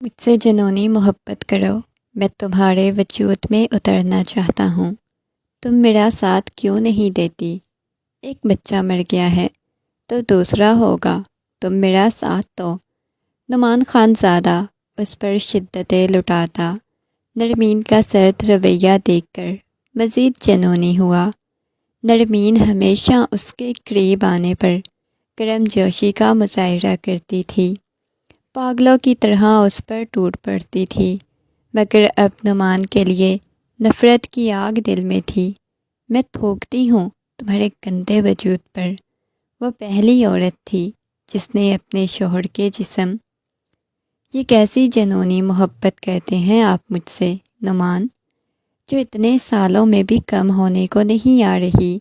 مجھ سے جنونی محبت کرو، میں تمہارے وجود میں اترنا چاہتا ہوں، تم میرا ساتھ کیوں نہیں دیتی؟ ایک بچہ مر گیا ہے تو دوسرا ہوگا، تم میرا ساتھ دو۔ نعمان خان زادہ اس پر شدتیں لٹاتا، نرمین کا سرد رویہ دیکھ کر مزید جنونی ہوا۔ نرمین ہمیشہ اس کے قریب آنے پر گرم جوشی کا مظاہرہ کرتی تھی، پاگلوں کی طرح اس پر ٹوٹ پڑتی تھی، مگر اب نعمان کے لیے نفرت کی آگ دل میں تھی۔ میں تھوکتی ہوں تمہارے گندے وجود پر، وہ پہلی عورت تھی جس نے اپنے شوہر کے جسم۔ یہ کیسی جنونی محبت کرتے ہیں آپ مجھ سے نعمان، جو اتنے سالوں میں بھی کم ہونے کو نہیں آ رہی؟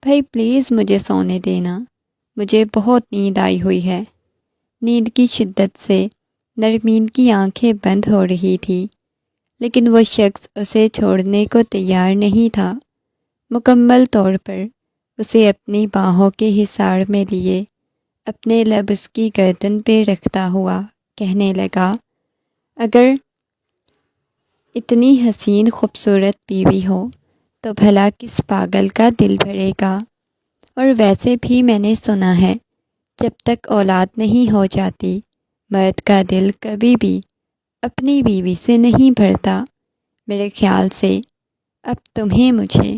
بھائی پلیز مجھے سونے دینا، مجھے بہت نیند آئی ہوئی ہے۔ نیند کی شدت سے نرمین کی آنکھیں بند ہو رہی تھی، لیکن وہ شخص اسے چھوڑنے کو تیار نہیں تھا۔ مکمل طور پر اسے اپنی باہوں کے حصار میں لیے اپنے لب اس کی گردن پہ رکھتا ہوا کہنے لگا، اگر اتنی حسین خوبصورت بیوی ہو تو بھلا کس پاگل کا دل بھرے گا؟ اور ویسے بھی میں نے سنا ہے جب تک اولاد نہیں ہو جاتی مرد کا دل کبھی بھی اپنی بیوی سے نہیں بھرتا۔ میرے خیال سے اب تمہیں مجھے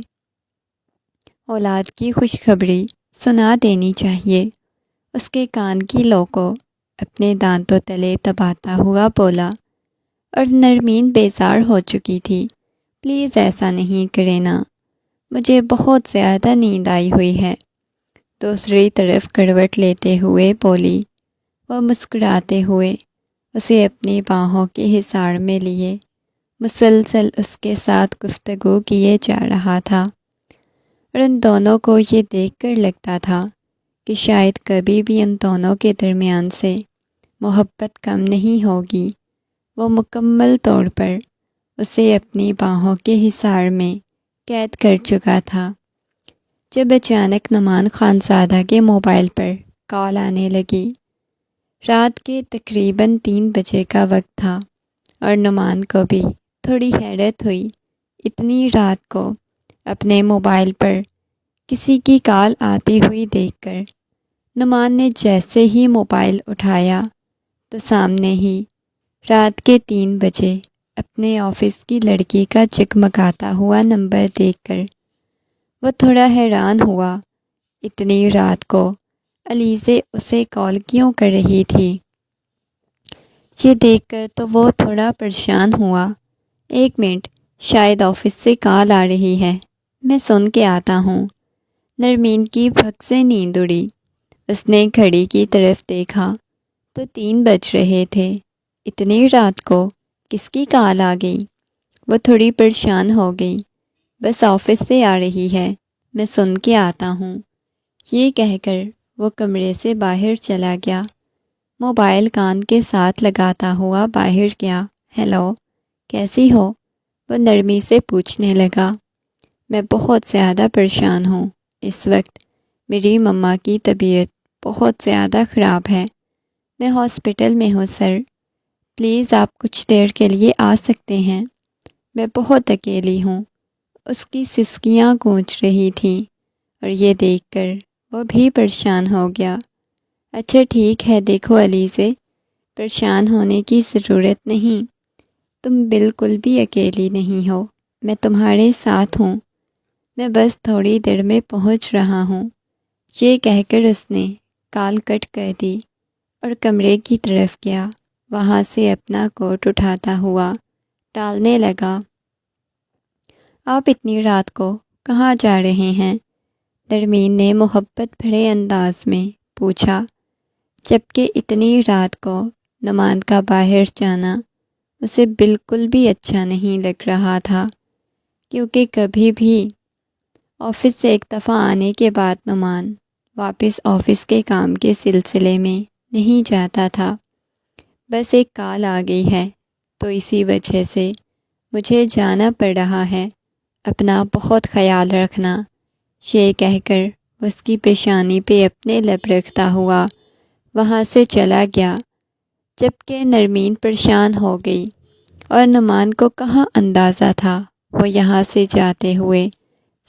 اولاد کی خوشخبری سنا دینی چاہیے۔ اس کے کان کی لو کو اپنے دانتوں تلے دباتا ہوا بولا، اور نرمین بیزار ہو چکی تھی۔ پلیز ایسا نہیں کرے نا، مجھے بہت زیادہ نیند آئی ہوئی ہے، دوسری طرف کروٹ لیتے ہوئے بولی۔ وہ مسکراتے ہوئے اسے اپنی باہوں کے حصار میں لیے مسلسل اس کے ساتھ گفتگو کیے جا رہا تھا، اور ان دونوں کو یہ دیکھ کر لگتا تھا کہ شاید کبھی بھی ان دونوں کے درمیان سے محبت کم نہیں ہوگی۔ وہ مکمل طور پر اسے اپنی باہوں کے حصار میں قید کر چکا تھا، جب اچانک نعمان خان زادہ کے موبائل پر کال آنے لگی۔ رات کے تقریباً 3 بجے کا وقت تھا، اور نعمان کو بھی تھوڑی حیرت ہوئی اتنی رات کو اپنے موبائل پر کسی کی کال آتی ہوئی دیکھ کر۔ نعمان نے جیسے ہی موبائل اٹھایا تو سامنے ہی رات کے 3 بجے اپنے آفس کی لڑکی کا جگمگاتا ہوا نمبر دیکھ کر وہ تھوڑا حیران ہوا۔ اتنی رات کو علیزے اسے کال کیوں کر رہی تھی؟ یہ دیکھ کر تو وہ تھوڑا پریشان ہوا۔ 1 منٹ، شاید آفس سے کال آ رہی ہے، میں سن کے آتا ہوں۔ نرمین کی بھگ سے نیند اڑی، اس نے گھڑی کی طرف دیکھا تو 3 بج رہے تھے۔ اتنی رات کو کس کی کال آ گئی؟ وہ تھوڑی پریشان ہو گئی۔ بس آفس سے آ رہی ہے، میں سن کے آتا ہوں۔ یہ کہہ کر وہ کمرے سے باہر چلا گیا، موبائل کان کے ساتھ لگاتا ہوا باہر گیا۔ ہیلو، کیسی ہو؟ وہ نرمی سے پوچھنے لگا۔ میں بہت زیادہ پریشان ہوں، اس وقت میری مما کی طبیعت بہت زیادہ خراب ہے، میں ہاسپٹل میں ہوں سر، پلیز آپ کچھ دیر کے لیے آ سکتے ہیں؟ میں بہت اکیلی ہوں۔ اس کی سسکیاں گونج رہی تھیں، اور یہ دیکھ کر وہ بھی پریشان ہو گیا۔ اچھا ٹھیک ہے، دیکھو علیزے، پریشان ہونے کی ضرورت نہیں، تم بالکل بھی اکیلی نہیں ہو، میں تمہارے ساتھ ہوں، میں بس تھوڑی دیر میں پہنچ رہا ہوں۔ یہ کہہ کر اس نے کال کٹ کر دی اور کمرے کی طرف گیا، وہاں سے اپنا کوٹ اٹھاتا ہوا ٹالنے لگا۔ آپ اتنی رات کو کہاں جا رہے ہیں؟ نرمین نے محبت بھرے انداز میں پوچھا، جبکہ اتنی رات کو نعمان کا باہر جانا اسے بالکل بھی اچھا نہیں لگ رہا تھا، کیونکہ کبھی بھی آفس سے ایک دفعہ آنے کے بعد نعمان واپس آفس کے کام کے سلسلے میں نہیں جاتا تھا۔ بس ایک کال آ گئی ہے تو اسی وجہ سے مجھے جانا پڑ رہا ہے، اپنا بہت خیال رکھنا۔ یہ کہہ کر اس کی پیشانی پہ اپنے لب رکھتا ہوا وہاں سے چلا گیا۔ جبکہ نرمین پریشان ہو گئی اور نعمان کو کہاں اندازہ تھا وہ یہاں سے جاتے ہوئے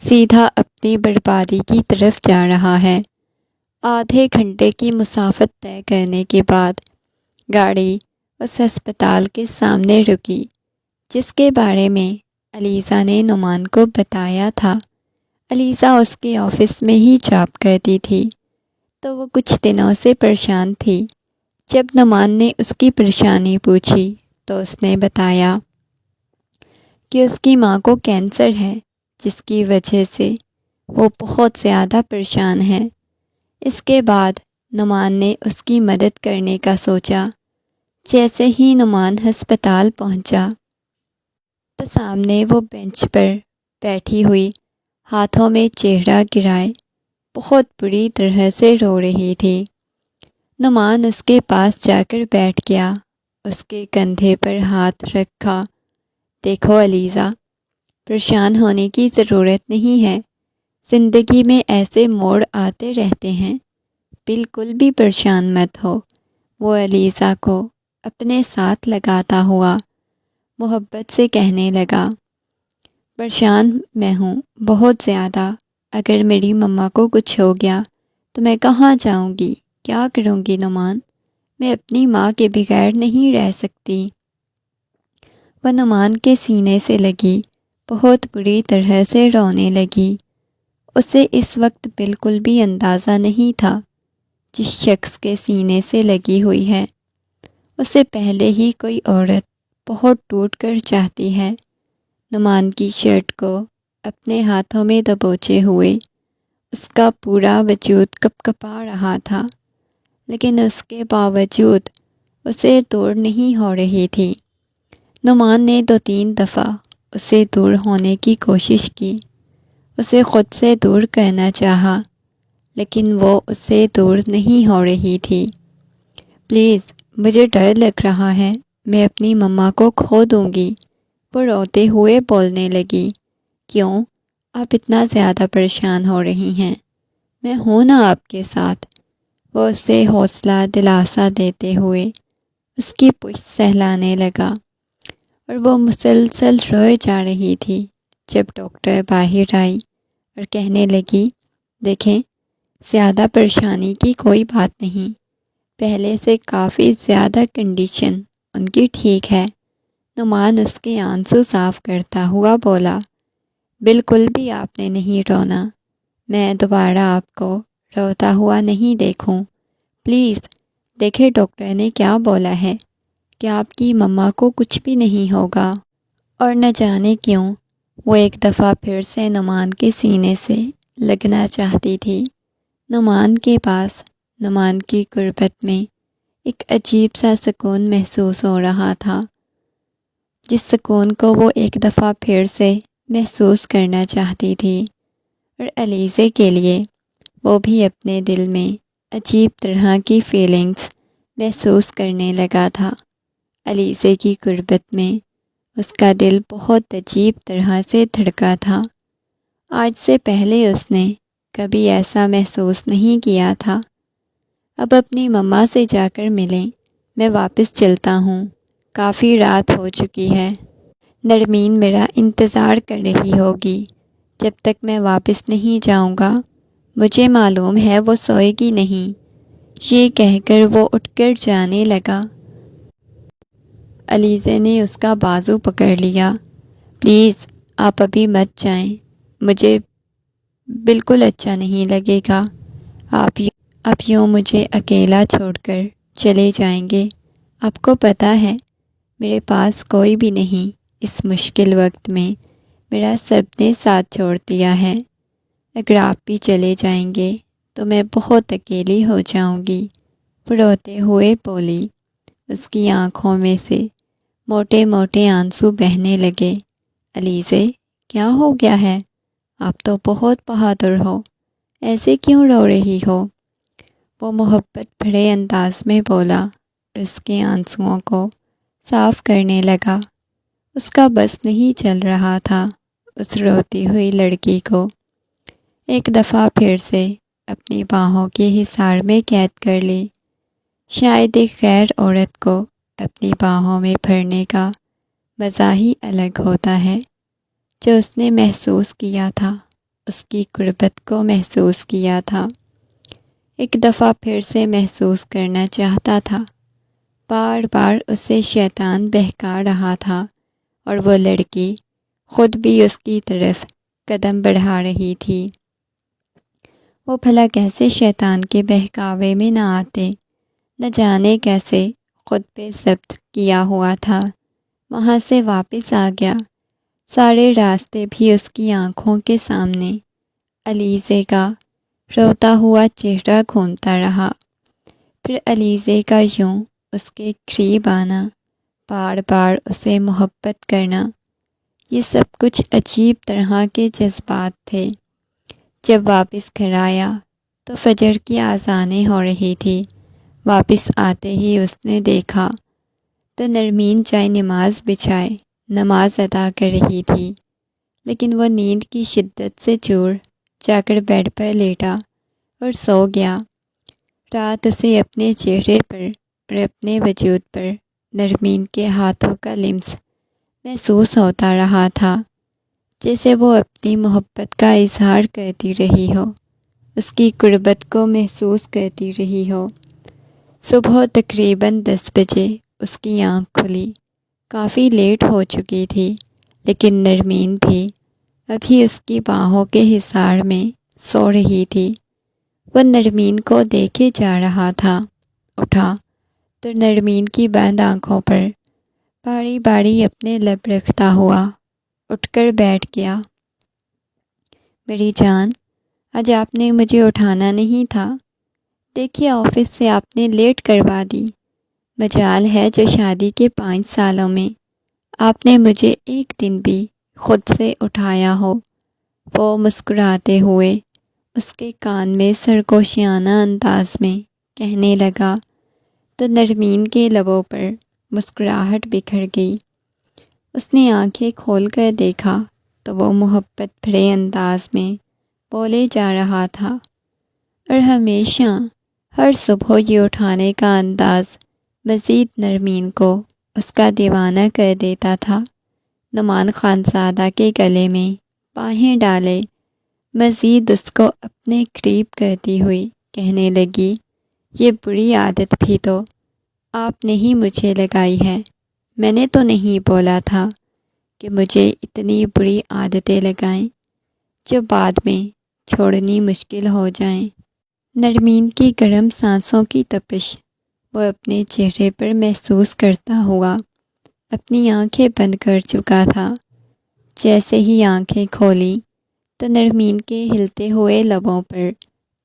سیدھا اپنی بربادی کی طرف جا رہا ہے۔ آدھے گھنٹے کی مسافت طے کرنے کے بعد گاڑی اس ہسپتال کے سامنے رکی جس کے بارے میں علیزہ نے نعمان کو بتایا تھا۔ علیزہ اس کے آفس میں ہی جاب کرتی تھی تو وہ کچھ دنوں سے پریشان تھی۔ جب نعمان نے اس کی پریشانی پوچھی تو اس نے بتایا کہ اس کی ماں کو کینسر ہے جس کی وجہ سے وہ بہت زیادہ پریشان ہے۔ اس کے بعد نعمان نے اس کی مدد کرنے کا سوچا۔ جیسے ہی نعمان ہسپتال پہنچا تو سامنے وہ بینچ پر بیٹھی ہوئی ہاتھوں میں چہرہ گرائے بہت بری طرح سے رو رہی تھی۔ نعمان اس کے پاس جا کر بیٹھ گیا، اس کے کندھے پر ہاتھ رکھا۔ دیکھو علیزہ، پریشان ہونے کی ضرورت نہیں ہے، زندگی میں ایسے موڑ آتے رہتے ہیں، بالکل بھی پریشان مت ہو۔ وہ علیزہ کو اپنے ساتھ لگاتا ہوا محبت سے کہنے لگا، پریشان میں ہوں بہت زیادہ، اگر میری مما کو کچھ ہو گیا تو میں کہاں جاؤں گی، کیا کروں گی نعمان، میں اپنی ماں کے بغیر نہیں رہ سکتی۔ وہ نعمان کے سینے سے لگی بہت بری طرح سے رونے لگی۔ اسے اس وقت بالکل بھی اندازہ نہیں تھا جس شخص کے سینے سے لگی ہوئی ہے اسے پہلے ہی کوئی عورت بہت ٹوٹ کر چاہتی ہے۔ نعمان کی شرٹ کو اپنے ہاتھوں میں دبوچے ہوئے اس کا پورا وجود کپکپا رہا تھا، لیکن اس کے باوجود اسے دور نہیں ہو رہی تھی۔ نعمان نے 2-3 دفعہ اسے دور ہونے کی کوشش کی، اسے خود سے دور کرنا چاہا، لیکن وہ اسے دور نہیں ہو رہی تھی۔ پلیز، مجھے ڈر لگ رہا ہے، میں اپنی مما کو کھو دوں گی، وہ روتے ہوئے بولنے لگی۔ کیوں آپ اتنا زیادہ پریشان ہو رہی ہیں، میں ہوں نا آپ کے ساتھ۔ وہ اسے حوصلہ دلاسا دیتے ہوئے اس کی پشت سہلانے لگا اور وہ مسلسل روئے جا رہی تھی جب ڈاکٹر باہر آئی اور کہنے لگی، دیکھیں زیادہ پریشانی کی کوئی بات نہیں، پہلے سے کافی زیادہ کنڈیشن ان کی ٹھیک ہے۔ نعمان اس کے آنسو صاف کرتا ہوا بولا، بالکل بھی آپ نے نہیں رونا، میں دوبارہ آپ کو روتا ہوا نہیں دیکھوں، پلیز۔ دیکھے ڈاکٹر نے کیا بولا ہے کہ آپ کی مما کو کچھ بھی نہیں ہوگا۔ اور نہ جانے کیوں وہ ایک دفعہ پھر سے نعمان کے سینے سے لگنا چاہتی تھی۔ نعمان کے پاس نعمان کی قربت میں ایک عجیب سا سکون محسوس ہو رہا تھا، جس سکون کو وہ ایک دفعہ پھر سے محسوس کرنا چاہتی تھی۔ اور علیزے کے لیے وہ بھی اپنے دل میں عجیب طرح کی فیلنگز محسوس کرنے لگا تھا۔ علیزے کی قربت میں اس کا دل بہت عجیب طرح سے دھڑکا تھا۔ آج سے پہلے اس نے کبھی ایسا محسوس نہیں کیا تھا۔ اب اپنی مما سے جا کر ملیں، میں واپس چلتا ہوں، کافی رات ہو چکی ہے، نرمین میرا انتظار کر رہی ہوگی، جب تک میں واپس نہیں جاؤں گا مجھے معلوم ہے وہ سوئے گی نہیں۔ یہ کہہ کر وہ اٹھ کر جانے لگا۔ علیزے نے اس کا بازو پکڑ لیا، پلیز آپ ابھی مت جائیں، مجھے بالکل اچھا نہیں لگے گا، آپ یوں مجھے اکیلا چھوڑ کر چلے جائیں گے۔ آپ کو پتہ ہے میرے پاس کوئی بھی نہیں، اس مشکل وقت میں میرا سب نے ساتھ چھوڑ دیا ہے، اگر آپ بھی چلے جائیں گے تو میں بہت اکیلی ہو جاؤں گی، روتے ہوئے بولی۔ اس کی آنکھوں میں سے موٹے موٹے آنسو بہنے لگے۔ علیزے، کیا ہو گیا ہے؟ آپ تو بہت بہادر ہو، ایسے کیوں رو رہی ہو؟ وہ محبت بھرے انداز میں بولا اور اس کے آنسوؤں کو صاف کرنے لگا۔ اس کا بس نہیں چل رہا تھا اس روتی ہوئی لڑکی کو ایک دفعہ پھر سے اپنی باہوں کے حصار میں قید کر لی۔ شاید ایک غیر عورت کو اپنی باہوں میں بھرنے کا مزہ ہی الگ ہوتا ہے۔ جو اس نے محسوس کیا تھا، اس کی قربت کو محسوس کیا تھا، ایک دفعہ پھر سے محسوس کرنا چاہتا تھا۔ بار بار اسے شیطان بہکا رہا تھا اور وہ لڑکی خود بھی اس کی طرف قدم بڑھا رہی تھی۔ وہ بھلا کیسے شیطان کے بہکاوے میں نہ آتے، نہ جانے کیسے خود پہ ضبط کیا ہوا تھا، وہاں سے واپس آ گیا۔ سارے راستے بھی اس کی آنکھوں کے سامنے علیزے کا روتا ہوا چہرہ گھومتا رہا، پھر علیزے کا یوں اس کے قریب آنا، بار بار اسے محبت کرنا، یہ سب کچھ عجیب طرح کے جذبات تھے۔ جب واپس گھر آیا تو فجر کی اذانیں ہو رہی تھی۔ واپس آتے ہی اس نے دیکھا تو نرمین جائے نماز بچھائے نماز ادا کر رہی تھی، لیکن وہ نیند کی شدت سے چور جا کر بیڈ پر لیٹا اور سو گیا۔ رات اسے اپنے چہرے پر اور اپنے وجود پر نرمین کے ہاتھوں کا لمس محسوس ہوتا رہا تھا، جیسے وہ اپنی محبت کا اظہار کرتی رہی ہو، اس کی قربت کو محسوس کرتی رہی ہو۔ صبح تقریباً 10 بجے اس کی آنکھ کھلی۔ کافی لیٹ ہو چکی تھی، لیکن نرمین بھی ابھی اس کی باہوں کے حصار میں سو رہی تھی۔ وہ نرمین کو دیکھے جا رہا تھا۔ اٹھا تو نرمین کی بند آنکھوں پر باری باری اپنے لب رکھتا ہوا اٹھ کر بیٹھ گیا۔ میری جان، آج آپ نے مجھے اٹھانا نہیں تھا؟ دیکھیے آفس سے آپ نے لیٹ کروا دی۔ مجال ہے جو شادی کے 5 سالوں میں آپ نے مجھے ایک دن بھی خود سے اٹھایا ہو۔ وہ مسکراتے ہوئے اس کے کان میں سرگوشیانہ انداز میں کہنے لگا تو نرمین کے لبوں پر مسکراہٹ بکھر گئی۔ اس نے آنکھیں کھول کر دیکھا تو وہ محبت بھرے انداز میں بولے جا رہا تھا، اور ہمیشہ ہر صبح یہ اٹھانے کا انداز مزید نرمین کو اس کا دیوانہ کر دیتا تھا۔ نعمان خانزادہ کے گلے میں باہیں ڈالے مزید اس کو اپنے قریب کرتی ہوئی کہنے لگی، یہ بری عادت بھی تو آپ نے ہی مجھے لگائی ہے۔ میں نے تو نہیں بولا تھا کہ مجھے اتنی بری عادتیں لگائیں جو بعد میں چھوڑنی مشکل ہو جائیں۔ نرمین کی گرم سانسوں کی تپش وہ اپنے چہرے پر محسوس کرتا ہوا اپنی آنکھیں بند کر چکا تھا۔ جیسے ہی آنکھیں کھولی تو نرمین کے ہلتے ہوئے لبوں پر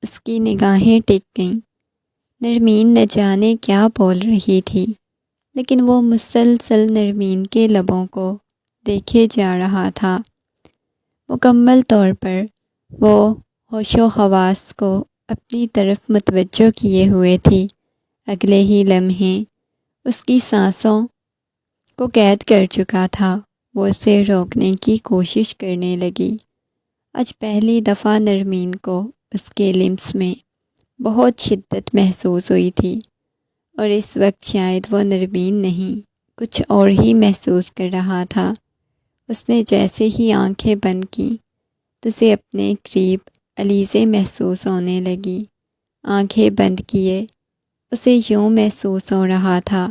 اس کی نگاہیں ٹک گئیں۔ نرمین نہ جانے کیا بول رہی تھی، لیکن وہ مسلسل نرمین کے لبوں کو دیکھے جا رہا تھا۔ مکمل طور پر وہ ہوش و حواس کو اپنی طرف متوجہ کیے ہوئے تھی۔ اگلے ہی لمحے اس کی سانسوں کو قید کر چکا تھا۔ وہ اسے روکنے کی کوشش کرنے لگی۔ آج پہلی دفعہ نرمین کو اس کے لمس میں بہت شدت محسوس ہوئی تھی، اور اس وقت شاید وہ نرمین نہیں کچھ اور ہی محسوس کر رہا تھا۔ اس نے جیسے ہی آنکھیں بند کیں تو اسے اپنے قریب علیزے محسوس ہونے لگی۔ آنکھیں بند کیے اسے یوں محسوس ہو رہا تھا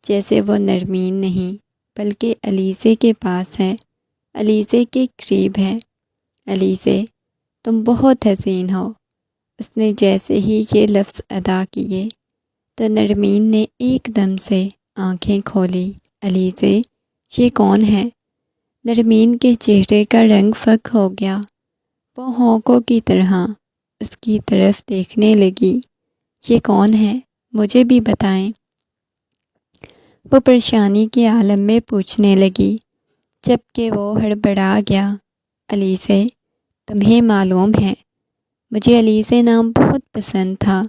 جیسے وہ نرمین نہیں بلکہ علیزے کے پاس ہے، علیزے کے قریب ہے۔ علیزے، تم بہت حسین ہو۔ اس نے جیسے ہی یہ لفظ ادا کیے تو نرمین نے ایک دم سے آنکھیں کھولی۔ علیزے، یہ کون ہے؟ نرمین کے چہرے کا رنگ فک ہو گیا۔ وہ ہونکوں کی طرح اس کی طرف دیکھنے لگی۔ یہ کون ہے؟ مجھے بھی بتائیں۔ وہ پریشانی کے عالم میں پوچھنے لگی، جبکہ وہ ہڑبڑا گیا۔ علیزے، تمہیں معلوم ہے مجھے علیزے نام بہت پسند تھا،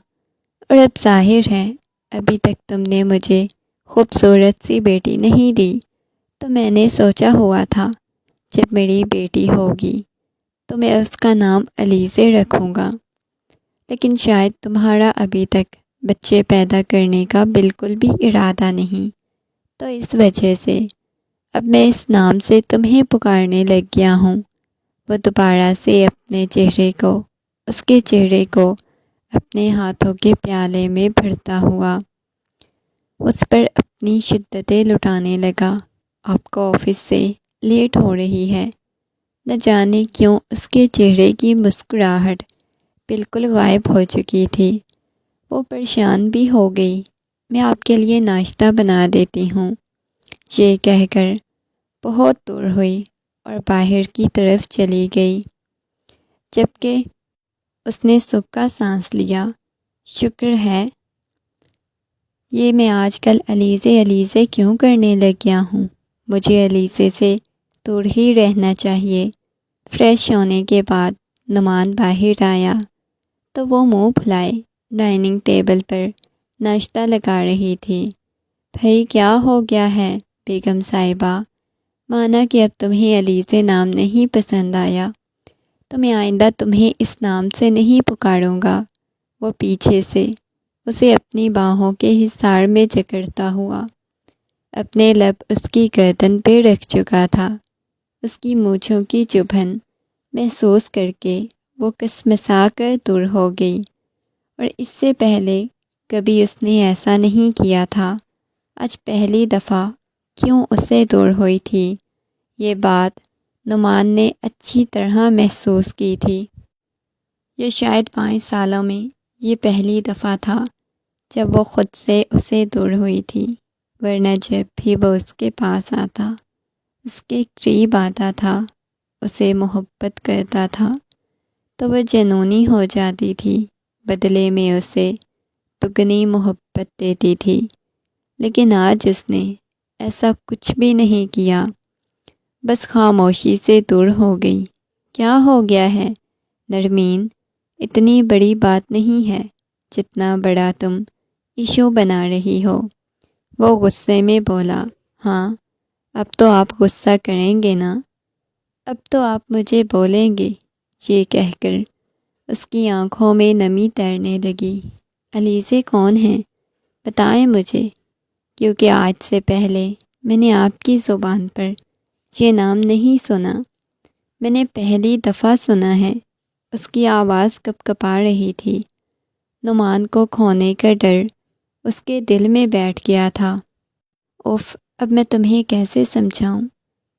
اور اب ظاہر ہے ابھی تک تم نے مجھے خوبصورت سی بیٹی نہیں دی، تو میں نے سوچا ہوا تھا جب میری بیٹی ہوگی تو میں اس کا نام علیزے رکھوں گا، لیکن شاید تمہارا ابھی تک بچے پیدا کرنے کا بالکل بھی ارادہ نہیں، تو اس وجہ سے اب میں اس نام سے تمہیں پکارنے لگ گیا ہوں۔ وہ دوبارہ سے اپنے چہرے کو، اس کے چہرے کو اپنے ہاتھوں کے پیالے میں بھرتا ہوا اس پر اپنی شدتیں لٹانے لگا۔ آپ کو آفس سے لیٹ ہو رہی ہے۔ نہ جانے کیوں اس کے چہرے کی مسکراہٹ بالکل غائب ہو چکی تھی۔ وہ پریشان بھی ہو گئی۔ میں آپ کے لیے ناشتہ بنا دیتی ہوں، یہ کہہ کر بہت دور ہوئی اور باہر کی طرف چلی گئی، جبکہ اس نے سکھ کا سانس لیا۔ شکر ہے یہ میں آج کل علیزے علیزے کیوں کرنے لگ گیا ہوں۔ مجھے علیزے سے دور ہی رہنا چاہیے۔ فریش ہونے کے بعد نعمان باہر آیا تو وہ منہ پھلائے ڈائننگ ٹیبل پر ناشتہ لگا رہی تھی۔ بھئی کیا ہو گیا ہے بیگم صاحبہ؟ مانا کہ اب تمہیں علیزے نام نہیں پسند آیا تو میں آئندہ تمہیں اس نام سے نہیں پکاروں گا۔ وہ پیچھے سے اسے اپنی باہوں کے حصار میں جکڑتا ہوا اپنے لب اس کی گردن پہ رکھ چکا تھا۔ اس کی مونچھوں کی چبھن محسوس کر کے وہ کسمسا کر دور ہو گئی، اور اس سے پہلے کبھی اس نے ایسا نہیں کیا تھا۔ آج پہلی دفعہ کیوں اسے دور ہوئی تھی، یہ بات نعمان نے اچھی طرح محسوس کی تھی۔ یہ شاید 5 سالوں میں یہ پہلی دفعہ تھا جب وہ خود سے اسے دور ہوئی تھی، ورنہ جب بھی وہ اس کے پاس آتا، اس کے قریب آتا تھا، اسے محبت کرتا تھا تو وہ جنونی ہو جاتی تھی، بدلے میں اسے دگنی محبت دیتی تھی۔ لیکن آج اس نے ایسا کچھ بھی نہیں کیا، بس خاموشی سے دور ہو گئی۔ کیا ہو گیا ہے نرمین؟ اتنی بڑی بات نہیں ہے جتنا بڑا تم ایشو بنا رہی ہو۔ وہ غصے میں بولا۔ ہاں اب تو آپ غصہ کریں گے نا؟ اب تو آپ مجھے بولیں گے؟ یہ کہہ کر اس کی آنکھوں میں نمی تیرنے لگی۔ علیزے کون ہیں بتائیں مجھے، کیونکہ آج سے پہلے میں نے آپ کی زبان پر یہ نام نہیں سنا۔ میں نے پہلی دفعہ سنا ہے۔ اس کی آواز کپ کپا رہی تھی۔ نعمان کو کھونے کا ڈر اس کے دل میں بیٹھ گیا تھا۔ اوف، اب میں تمہیں کیسے سمجھاؤں؟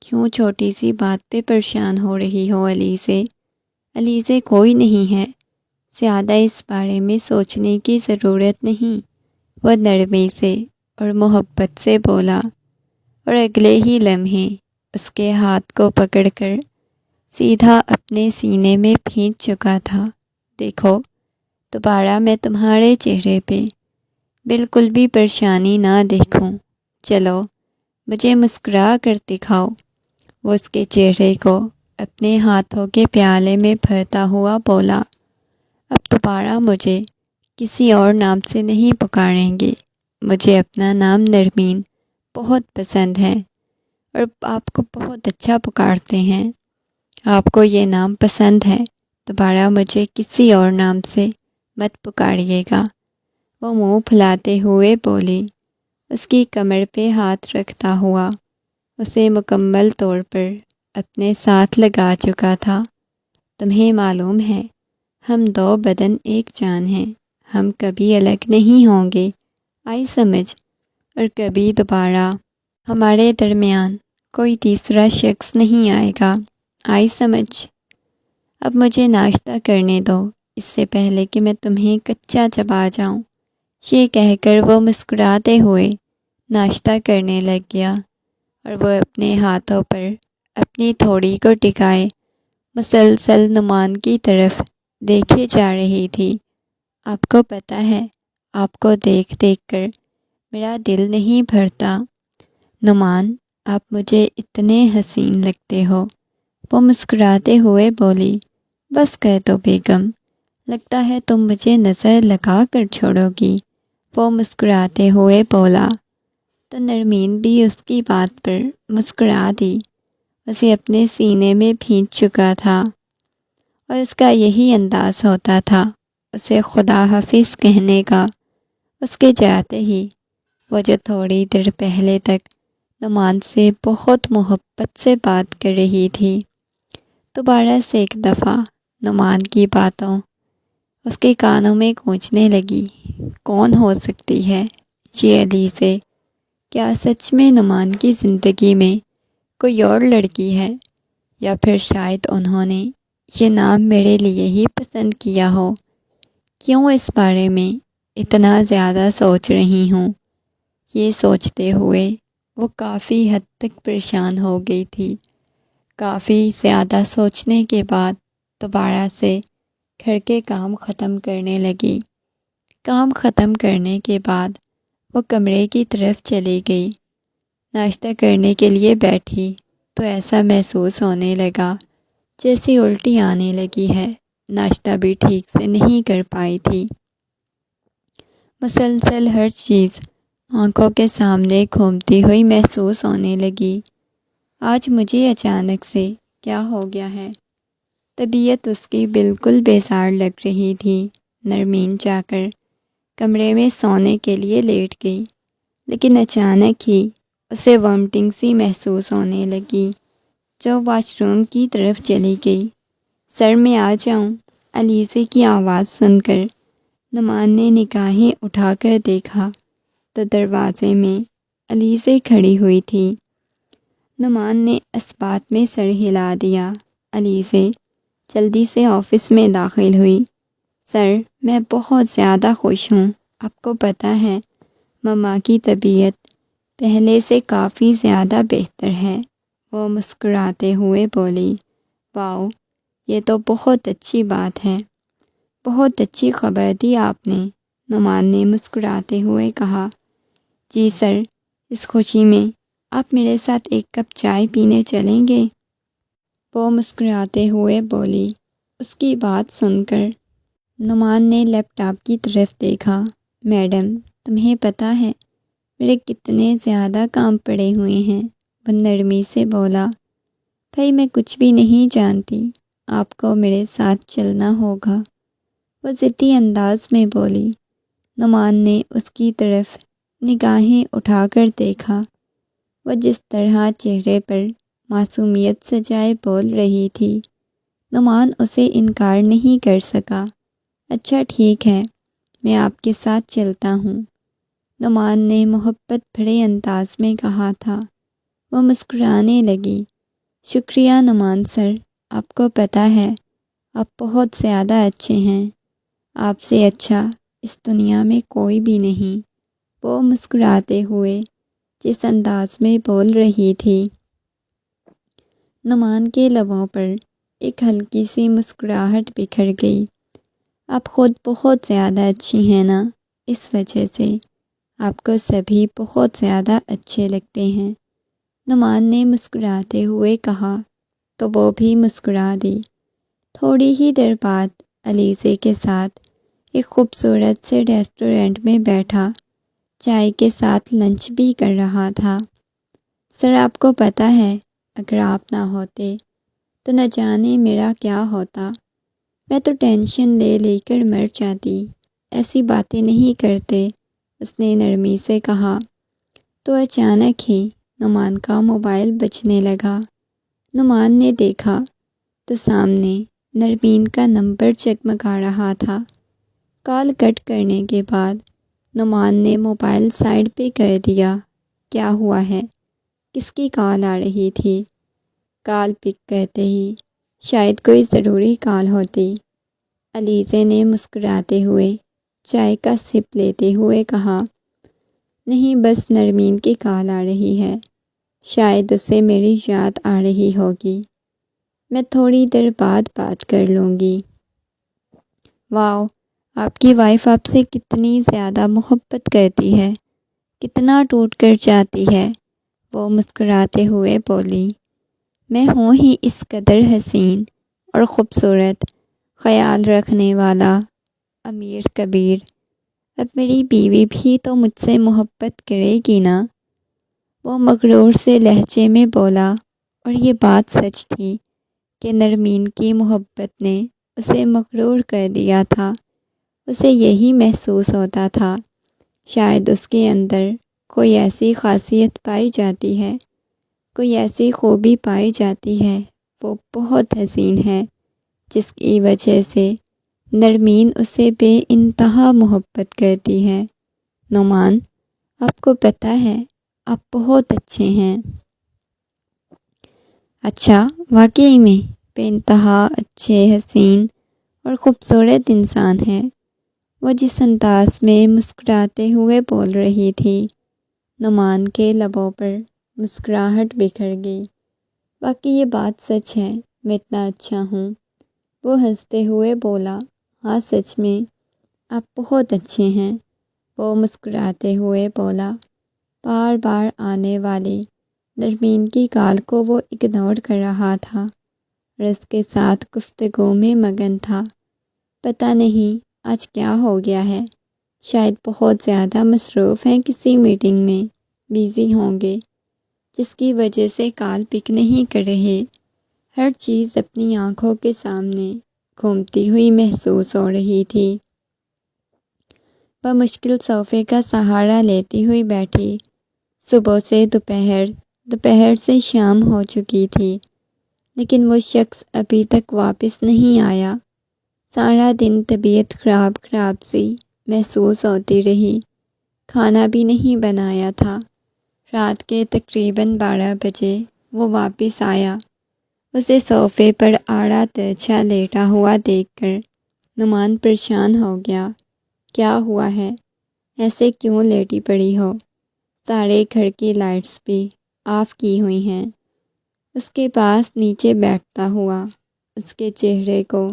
کیوں چھوٹی سی بات پہ پریشان ہو رہی ہو علیزے؟ علیزے کوئی نہیں ہے، زیادہ اس بارے میں سوچنے کی ضرورت نہیں، وہ نرمی سے اور محبت سے بولا، اور اگلے ہی لمحے اس کے ہاتھ کو پکڑ کر سیدھا اپنے سینے میں پھینچ چکا تھا۔ دیکھو دوبارہ میں تمہارے چہرے پہ بالکل بھی پریشانی نہ دیکھوں، چلو مجھے مسکرا کر دکھاؤ۔ وہ اس کے چہرے کو اپنے ہاتھوں کے پیالے میں بھرتا ہوا بولا، اب دوبارہ مجھے کسی اور نام سے نہیں پکاریں گے۔ مجھے اپنا نام نرمین بہت پسند ہے، اور آپ کو بہت اچھا پکارتے ہیں۔ آپ کو یہ نام پسند ہے، دوبارہ مجھے کسی اور نام سے مت پکاریے گا۔ وہ منہ پھلاتے ہوئے بولی، اس کی کمر پہ ہاتھ رکھتا ہوا اسے مکمل طور پر اپنے ساتھ لگا چکا تھا۔ تمہیں معلوم ہے ہم 2 بدن ایک جان ہیں، ہم کبھی الگ نہیں ہوں گے، آئی سمجھ؟ اور کبھی دوبارہ ہمارے درمیان کوئی تیسرا شخص نہیں آئے گا، آئی سمجھ؟ اب مجھے ناشتہ کرنے دو اس سے پہلے کہ میں تمہیں کچا چبا جاؤں۔ یہ کہہ کر وہ مسکراتے ہوئے ناشتہ کرنے لگ گیا، اور وہ اپنے ہاتھوں پر اپنی تھوڑی کو ٹکائے مسلسل نعمان کی طرف دیکھے جا رہی تھی۔ آپ کو پتہ ہے آپ کو دیکھ دیکھ کر میرا دل نہیں بھرتا۔ نعمان آپ مجھے اتنے حسین لگتے ہو۔ وہ مسکراتے ہوئے بولی، بس کر دو بیگم، لگتا ہے تم مجھے نظر لگا کر چھوڑو گی۔ وہ مسکراتے ہوئے بولا تو نرمین بھی اس کی بات پر مسکرا دی۔ اسے اپنے سینے میں بھینچ چکا تھا، اور اس کا یہی انداز ہوتا تھا اسے خدا حافظ کہنے کا۔ اس کے جاتے ہی وہ جو تھوڑی دیر پہلے تک نعمان سے بہت محبت سے بات کر رہی تھی، دوبارہ سے ایک دفعہ نعمان کی باتوں اس کے کانوں میں گونجنے لگی۔ کون ہو سکتی ہے یہ علیزے؟ کیا سچ میں نعمان کی زندگی میں کوئی اور لڑکی ہے، یا پھر شاید انہوں نے یہ نام میرے لیے ہی پسند کیا ہو؟ کیوں اس بارے میں اتنا زیادہ سوچ رہی ہوں؟ یہ سوچتے ہوئے وہ کافی حد تک پریشان ہو گئی تھی۔ کافی زیادہ سوچنے کے بعد دوبارہ سے گھر کے کام ختم کرنے لگی۔ کام ختم کرنے کے بعد وہ کمرے کی طرف چلی گئی۔ ناشتہ کرنے کے لیے بیٹھی تو ایسا محسوس ہونے لگا جیسے الٹی آنے لگی ہے۔ ناشتہ بھی ٹھیک سے نہیں کر پائی تھی۔ مسلسل ہر چیز آنکھوں کے سامنے گھومتی ہوئی محسوس ہونے لگی۔ آج مجھے اچانک سے کیا ہو گیا ہے؟ طبیعت اس کی بالکل بیزار لگ رہی تھی۔ نرمین جا کر کمرے میں سونے کے لیے لیٹ گئی، لیکن اچانک ہی اسے وامٹنگ سی محسوس ہونے لگی، جو واش روم کی طرف چلی گئی۔ سر میں آ جاؤں؟ علیزے کی آواز سن کر نعمان نے نگاہیں اٹھا کر دیکھا تو دروازے میں علیزے کھڑی ہوئی تھی۔ نعمان نے اس بات میں سر ہلا دیا۔ علیزے جلدی سے آفس میں داخل ہوئی۔ سر، میں بہت زیادہ خوش ہوں۔ آپ کو پتہ ہے مما کی طبیعت پہلے سے کافی زیادہ بہتر ہے۔ وہ مسکراتے ہوئے بولی۔ واؤ، یہ تو بہت اچھی بات ہے۔ بہت اچھی خبر دی آپ نے، نعمان نے مسکراتے ہوئے کہا۔ جی سر، اس خوشی میں آپ میرے ساتھ ایک کپ چائے پینے چلیں گے؟ وہ مسکراتے ہوئے بولی۔ اس کی بات سن کر نعمان نے لیپ ٹاپ کی طرف دیکھا۔ میڈم، تمہیں پتہ ہے میرے کتنے زیادہ کام پڑے ہوئے ہیں؟ وہ نرمی سے بولا۔ بھائی میں کچھ بھی نہیں جانتی، آپ کو میرے ساتھ چلنا ہوگا، وہ ضدی انداز میں بولی۔ نعمان نے اس کی طرف نگاہیں اٹھا کر دیکھا۔ وہ جس طرح چہرے پر معصومیت سجائے بول رہی تھی، نعمان اسے انکار نہیں کر سکا۔ اچھا ٹھیک ہے، میں آپ کے ساتھ چلتا ہوں، نعمان نے محبت بھرے انداز میں کہا تھا۔ وہ مسکرانے لگی۔ شکریہ نعمان سر، آپ کو پتہ ہے آپ بہت زیادہ اچھے ہیں، آپ سے اچھا اس دنیا میں کوئی بھی نہیں، وہ مسکراتے ہوئے جس انداز میں بول رہی تھی۔ نعمان کے لبوں پر ایک ہلکی سی مسکراہٹ بکھر گئی۔ آپ خود بہت زیادہ اچھی ہیں نا، اس وجہ سے آپ کو سبھی بہت زیادہ اچھے لگتے ہیں، نعمان نے مسکراتے ہوئے کہا تو وہ بھی مسکرا دی۔ تھوڑی ہی دیر بعد علیزے کے ساتھ ایک خوبصورت سے ریسٹورنٹ میں بیٹھا چائے کے ساتھ لنچ بھی کر رہا تھا۔ سر، آپ کو پتہ ہے اگر آپ نہ ہوتے تو نہ جانے میرا کیا ہوتا، میں تو ٹینشن لے لے کر مر جاتی۔ ایسی باتیں نہیں کرتے، اس نے نرمی سے کہا۔ تو اچانک ہی نعمان کا موبائل بجنے لگا۔ نعمان نے دیکھا تو سامنے نرمین کا نمبر جگمگا رہا تھا۔ کال کٹ کرنے کے بعد نعمان نے موبائل سائڈ پہ کر دیا۔ کیا ہوا ہے؟ کس کی کال آ رہی تھی؟ کال پک کرتے ہی شاید کوئی ضروری کال ہوتی، علیزے نے مسکراتے ہوئے چائے کا سپ لیتے ہوئے کہا۔ نہیں، بس نرمین کی کال آ رہی ہے، شاید اسے میری یاد آ رہی ہوگی، میں تھوڑی دیر بعد بات کر لوں گی۔ واؤ، آپ کی وائف آپ سے کتنی زیادہ محبت کرتی ہے، کتنا ٹوٹ کر جاتی ہے، وہ مسکراتے ہوئے بولی۔ میں ہوں ہی اس قدر حسین اور خوبصورت، خیال رکھنے والا، امیر کبیر، اب میری بیوی بھی تو مجھ سے محبت کرے گی نا، وہ مغرور سے لہجے میں بولا۔ اور یہ بات سچ تھی کہ نرمین کی محبت نے اسے مغرور کر دیا تھا۔ اسے یہی محسوس ہوتا تھا شاید اس کے اندر کوئی ایسی خاصیت پائی جاتی ہے، کوئی ایسی خوبی پائی جاتی ہے، وہ بہت حسین ہے، جس کی وجہ سے نرمین اسے بے انتہا محبت کرتی ہے۔ نعمان، آپ کو پتہ ہے آپ بہت اچھے ہیں۔ اچھا، واقعی میں بے انتہا اچھے، حسین اور خوبصورت انسان ہے۔ وہ جس انداز میں مسکراتے ہوئے بول رہی تھی، نعمان کے لبوں پر مسکراہٹ بکھر گئی۔ واقعی یہ بات سچ ہے، میں اتنا اچھا ہوں۔ وہ ہنستے ہوئے بولا، ہاں سچ میں آپ بہت اچھے ہیں۔ وہ مسکراتے ہوئے بولا۔ بار بار آنے والی نرمین کی کال کو وہ اگنور کر رہا تھا اور اس کے ساتھ گفتگو میں مگن تھا۔ پتہ نہیں آج کیا ہو گیا ہے، شاید بہت زیادہ مصروف ہیں، کسی میٹنگ میں بیزی ہوں گے، جس کی وجہ سے کال پک نہیں کر رہے۔ ہر چیز اپنی آنکھوں کے سامنے گھومتی ہوئی محسوس ہو رہی تھی۔ بمشکل صوفے کا سہارا لیتی ہوئی بیٹھی۔ صبح سے دوپہر، دوپہر سے شام ہو چکی تھی، لیکن وہ شخص ابھی تک واپس نہیں آیا۔ سارا دن طبیعت خراب سی محسوس ہوتی رہی۔ کھانا بھی نہیں بنایا تھا۔ رات کے تقریباً 12 بجے وہ واپس آیا۔ اسے صوفے پر آڑا ترچھا لیٹا ہوا دیکھ کر نعمان پریشان ہو گیا۔ کیا ہوا ہے؟ ایسے کیوں لیٹی پڑی ہو؟ سارے گھر کی لائٹس بھی آف کی ہوئی ہیں۔ اس کے پاس نیچے بیٹھتا ہوا اس کے چہرے کو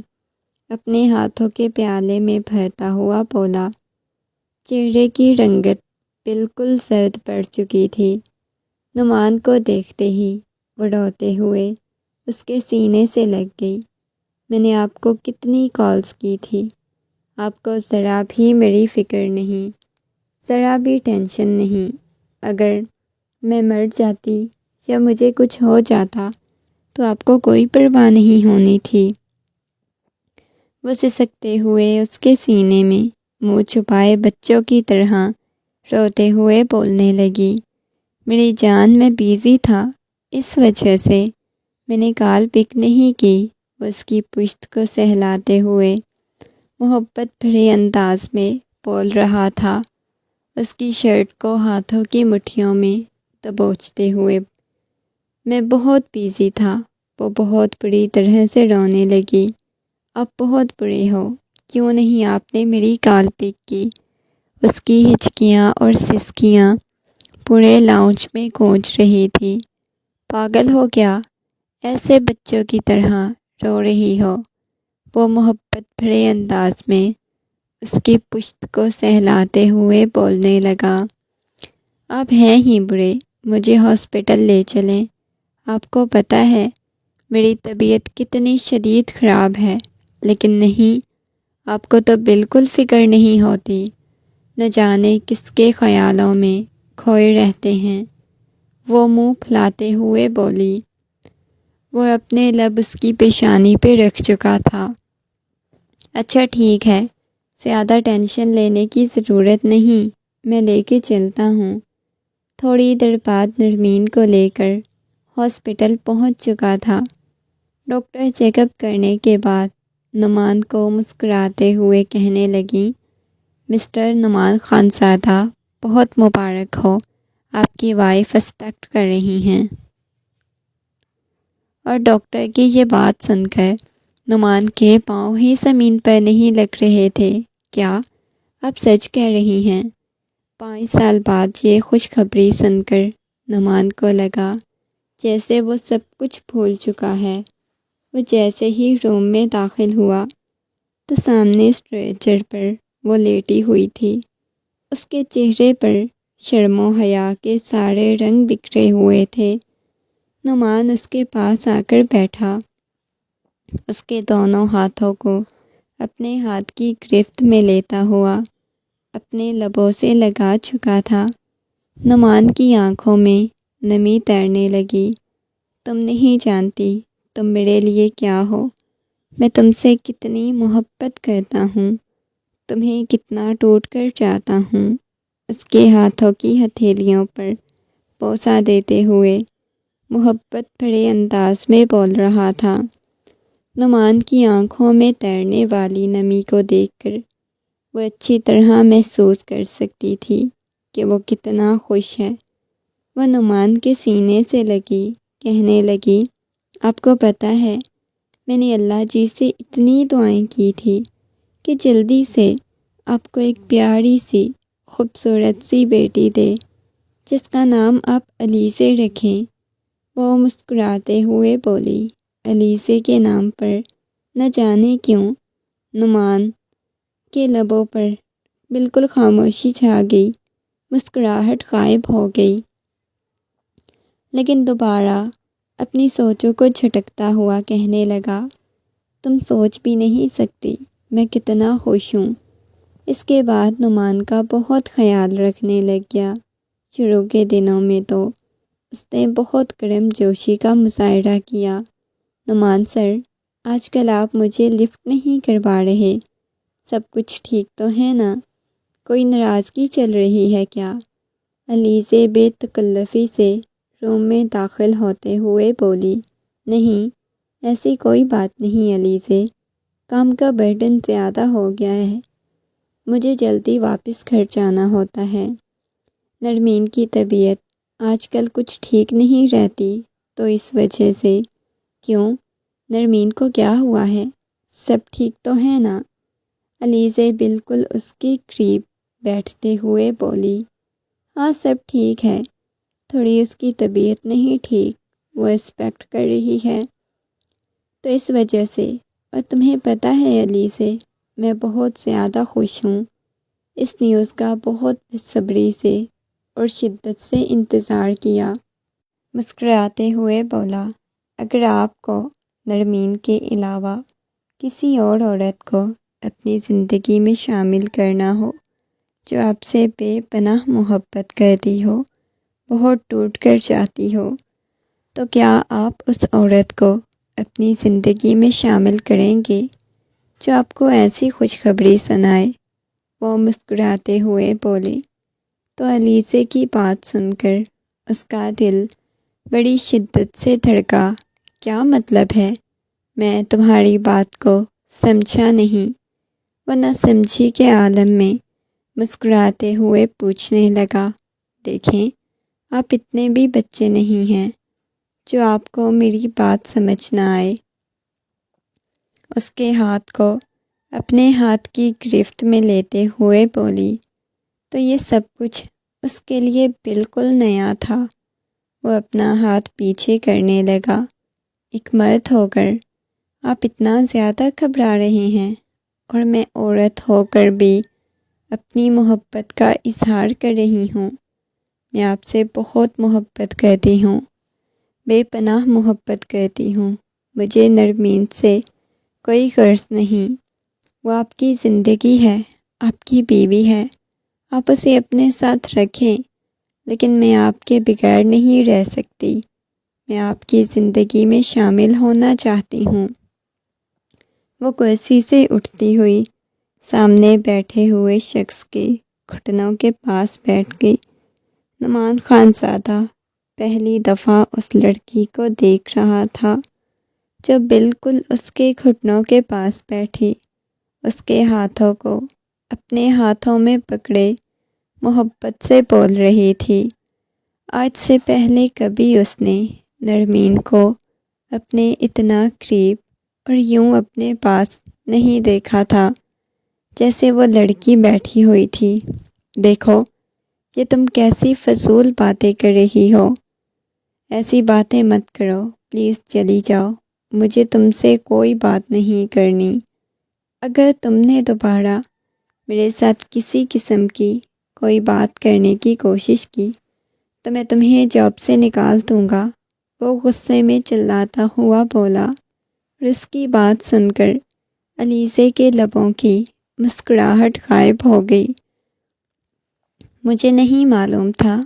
اپنے ہاتھوں کے پیالے میں بھرتا ہوا بولا۔ چہرے کی رنگت بالکل زرد پڑ چکی تھی۔ نعمان کو دیکھتے ہی وہ روتے ہوئے اس کے سینے سے لگ گئی۔ میں نے آپ کو کتنی کالز کی تھی، آپ کو ذرا بھی میری فکر نہیں، ذرا بھی ٹینشن نہیں۔ اگر میں مر جاتی یا مجھے کچھ ہو جاتا تو آپ کو کوئی پرواہ نہیں ہونی تھی۔ وہ سسکتے ہوئے اس کے سینے میں منہ چھپائے بچوں کی طرح روتے ہوئے بولنے لگی۔ میری جان، میں بیزی تھا، اس وجہ سے میں نے کال پک نہیں کی۔ وہ اس کی پشت کو سہلاتے ہوئے محبت بھرے انداز میں بول رہا تھا، اس کی شرٹ کو ہاتھوں کی مٹھیوں میں دبوچتے ہوئے۔ میں بہت بیزی تھا۔ وہ بہت بری طرح سے رونے لگی۔ آپ بہت برے ہو، کیوں نہیں آپ نے میری کال پک کی؟ اس کی ہچکیاں اور سسکیاں پورے لاؤنج میں گونج رہی تھی۔ پاگل ہو کیا؟ ایسے بچوں کی طرح رو رہی ہو؟ وہ محبت بھرے انداز میں اس کی پشت کو سہلاتے ہوئے بولنے لگا۔ آپ ہیں ہی برے، مجھے ہاسپٹل لے چلیں۔ آپ کو پتہ ہے میری طبیعت کتنی شدید خراب ہے، لیکن نہیں، آپ کو تو بالکل فکر نہیں ہوتی۔ نہ جانے کس کے خیالوں میں کھوئے رہتے ہیں۔ وہ منہ پھلاتے ہوئے بولی۔ وہ اپنے لب اس کی پیشانی پہ رکھ چکا تھا۔ اچھا ٹھیک ہے، زیادہ ٹینشن لینے کی ضرورت نہیں، میں لے کے چلتا ہوں۔ تھوڑی دیر بعد نرمین کو لے کر ہاسپٹل پہنچ چکا تھا۔ ڈاکٹر چیک اپ کرنے کے بعد نعمان کو مسکراتے ہوئے کہنے لگی، مسٹر نعمان خانزادہ، بہت مبارک ہو، آپ کی وائف ایکسپیکٹ کر رہی ہیں۔ اور ڈاکٹر کی یہ بات سن کر نعمان کے پاؤں ہی زمین پر نہیں لگ رہے تھے۔ کیا آپ سچ کہہ رہی ہیں؟ 5 سال بعد یہ خوشخبری سن کر نعمان کو لگا جیسے وہ سب کچھ بھول چکا ہے۔ وہ جیسے ہی روم میں داخل ہوا تو سامنے اسٹریچر پر وہ لیٹی ہوئی تھی۔ اس کے چہرے پر شرم و حیا کے سارے رنگ بکھرے ہوئے تھے۔ نعمان اس کے پاس آ کر بیٹھا، اس کے دونوں ہاتھوں کو اپنے ہاتھ کی گرفت میں لیتا ہوا اپنے لبوں سے لگا چکا تھا۔ نعمان کی آنکھوں میں نمی تیرنے لگی۔ تم نہیں جانتی تم میرے لیے کیا ہو، میں تم سے کتنی محبت کرتا ہوں، تمہیں کتنا ٹوٹ کر چاہتا ہوں۔ اس کے ہاتھوں کی ہتھیلیوں پر بوسہ دیتے ہوئے محبت بھرے انداز میں بول رہا تھا۔ نعمان کی آنکھوں میں تیرنے والی نمی کو دیکھ کر وہ اچھی طرح محسوس کر سکتی تھی کہ وہ کتنا خوش ہے۔ وہ نعمان کے سینے سے لگی، کہنے لگی، آپ کو پتہ ہے میں نے اللہ جی سے اتنی دعائیں کی تھی کہ جلدی سے آپ کو ایک پیاری سی خوبصورت سی بیٹی دے جس کا نام آپ علیزے رکھیں۔ وہ مسکراتے ہوئے بولی۔ علیزے کے نام پر نہ جانے کیوں نعمان کے لبوں پر بالکل خاموشی چھا گئی، مسکراہٹ غائب ہو گئی، لیکن دوبارہ اپنی سوچوں کو جھٹکتا ہوا کہنے لگا، تم سوچ بھی نہیں سکتی میں کتنا خوش ہوں۔ اس کے بعد نعمان کا بہت خیال رکھنے لگ گیا۔ شروع کے دنوں میں تو اس نے بہت گرم جوشی کا مظاہرہ کیا۔ نعمان سر، آج کل آپ مجھے لفٹ نہیں کروا رہے، سب کچھ ٹھیک تو ہے نا؟ کوئی ناراضگی چل رہی ہے کیا؟ علیزے بے تکلفی سے روم میں داخل ہوتے ہوئے بولی۔ نہیں، ایسی کوئی بات نہیں علیزے، کام کا برڈن زیادہ ہو گیا ہے، مجھے جلدی واپس گھر جانا ہوتا ہے۔ نرمین کی طبیعت آج کل کچھ ٹھیک نہیں رہتی تو اس وجہ سے۔ کیوں؟ نرمین کو کیا ہوا ہے؟ سب ٹھیک تو ہے نا؟ علیزے بالکل اس کے قریب بیٹھتے ہوئے بولی۔ ہاں سب ٹھیک ہے، تھوڑی اس کی طبیعت نہیں ٹھیک، وہ ایکسپیکٹ کر رہی ہے تو اس وجہ سے۔ اور تمہیں پتہ ہے علیزے، میں بہت زیادہ خوش ہوں۔ اس نیوز کا بہت بےصبری سے اور شدت سے انتظار کیا۔ مسکراتے ہوئے بولا، اگر آپ کو نرمین کے علاوہ کسی اور عورت کو اپنی زندگی میں شامل کرنا ہو جو آپ سے بے پناہ محبت کرتی ہو، بہت ٹوٹ کر چاہتی ہو، تو کیا آپ اس عورت کو اپنی زندگی میں شامل کریں گے جو آپ کو ایسی خوشخبری سنائے؟ وہ مسکراتے ہوئے بولے۔ تو علیزے کی بات سن کر اس کا دل بڑی شدت سے دھڑکا۔ کیا مطلب ہے؟ میں تمہاری بات کو سمجھا نہیں۔ وہ نہ سمجھی کے عالم میں مسکراتے ہوئے پوچھنے لگا، دیکھیں آپ اتنے بھی بچے نہیں ہیں جو آپ کو میری بات سمجھ نہ آئے۔ اس کے ہاتھ کو اپنے ہاتھ کی گرفت میں لیتے ہوئے بولی۔ تو یہ سب کچھ اس کے لیے بالکل نیا تھا۔ وہ اپنا ہاتھ پیچھے کرنے لگا۔ ایک مرد ہو کر آپ اتنا زیادہ گھبرا رہے ہیں، اور میں عورت ہو کر بھی اپنی محبت کا اظہار کر رہی ہوں۔ میں آپ سے بہت محبت کرتی ہوں، بے پناہ محبت کرتی ہوں۔ مجھے نرمین سے کوئی غرض نہیں، وہ آپ کی زندگی ہے، آپ کی بیوی ہے، آپ اسے اپنے ساتھ رکھیں، لیکن میں آپ کے بغیر نہیں رہ سکتی، میں آپ کی زندگی میں شامل ہونا چاہتی ہوں۔ وہ کرسی سے اٹھتی ہوئی سامنے بیٹھے ہوئے شخص کے گھٹنوں کے پاس بیٹھ گئی۔ نعمان خان زادہ پہلی دفعہ اس لڑکی کو دیکھ رہا تھا جو بالکل اس کے گھٹنوں کے پاس بیٹھی، اس کے ہاتھوں کو اپنے ہاتھوں میں پکڑے محبت سے بول رہی تھی۔ آج سے پہلے کبھی اس نے نرمین کو اپنے اتنا قریب اور یوں اپنے پاس نہیں دیکھا تھا جیسے وہ لڑکی بیٹھی ہوئی تھی۔ دیکھو یہ تم کیسی فضول باتیں کر رہی ہو، ایسی باتیں مت کرو، پلیز چلی جاؤ، مجھے تم سے کوئی بات نہیں کرنی۔ اگر تم نے دوبارہ میرے ساتھ کسی قسم کی کوئی بات کرنے کی کوشش کی تو میں تمہیں جاب سے نکال دوں گا، وہ غصے میں چلاتا ہوا بولا۔ اور اس کی بات سن کر علیزے کے لبوں کی مسکراہٹ غائب ہو گئی۔ مجھے نہیں معلوم تھا